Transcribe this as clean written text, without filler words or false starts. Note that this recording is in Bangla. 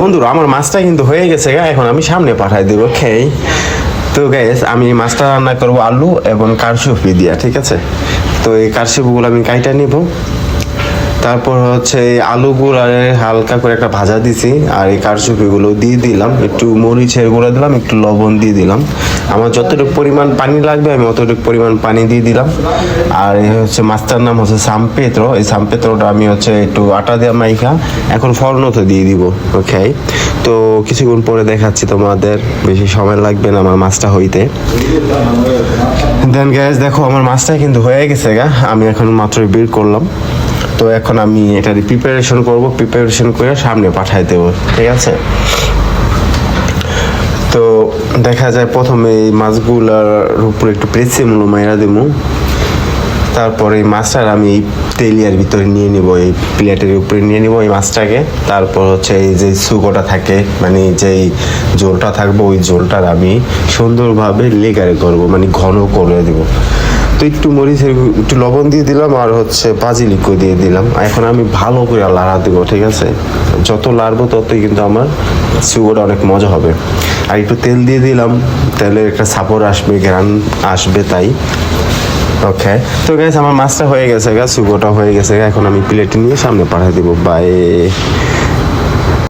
বন্ধুরা আমার মাছটা কিন্তু হয়ে গেছে এখন আমি সামনে পাঠাই দেবো খেয়ে। তো গ্যাস আমি মাছটা রান্না করব আলু এবং কারশুপি দিয়া, ঠিক আছে। তো এই কারশুপিগুলো আমি কাইটা নিব। তারপর হচ্ছে এই আলুগুলো হালকা করে একটা ভাজা দিছি, আর এই কারশুপিগুলো দিয়ে দিলাম, একটু মরিচের গুঁড়া দিলাম, একটু লবণ দিয়ে দিলাম। আমার যতটুকু পরিমাণ পানি লাগবে আমি অতটুকু পরিমাণ পানি দিয়ে দিলাম। আর এই হচ্ছে মাছটার নাম হচ্ছে সামপেত্র। এই সামপেত্রটা আমি হচ্ছে একটু আটা দিয়ে মাইখা এখন ফলনতে দিয়ে দিব। ওকে, তো কিছুক্ষণ পরে দেখাচ্ছি তোমাদের, বেশি সময় লাগবে না আমার মাছটা হইতে। দেন গ্যাস দেখো আমার মাছটা কিন্তু হয়ে গেছে আমি এখন মাত্রই বের করলাম। তো এখন আমি এটার প্রিপারেশন করব, প্রিপারেশন করে সামনে পাঠাই দেবো, ঠিক আছে। তো দেখা যায় প্রথমে এই মাছগুলার উপরে একটু প্রেসিমুলো মাইরা দেবো। তারপরে এই মাছটার আমি এই তেলিয়ার ভিতরে নিয়ে নিব, এই প্লেটের উপরে নিয়ে নিব এই মাছটাকে। তারপর হচ্ছে এই যে সুগোটা থাকে, মানে যেই ঝোলটা থাকবে ওই ঝোলটার আমি সুন্দরভাবে লেগারে করব, মানে ঘন করে দেব। তো একটু মরিচের একটু লবণ দিয়ে দিলাম, আর হচ্ছে বাজিলিকও দিয়ে দিলাম। এখন আমি ভালো করে লাড়া দেবো, ঠিক আছে। যত লাড়বো ততই কিন্তু আমার সুগোটা অনেক মজা হবে। আর একটু তেল দিয়ে দিলাম, তেলের একটা সাপোর্ট আসবে, ঘ্রাণ আসবে, তাই। ওকে, তো গাইস আমার মাছটা হয়ে গেছে সুগোটা হয়ে গেছে এখন আমি প্লেটে নিয়ে সামনে পাঠিয়ে দিব। বাই।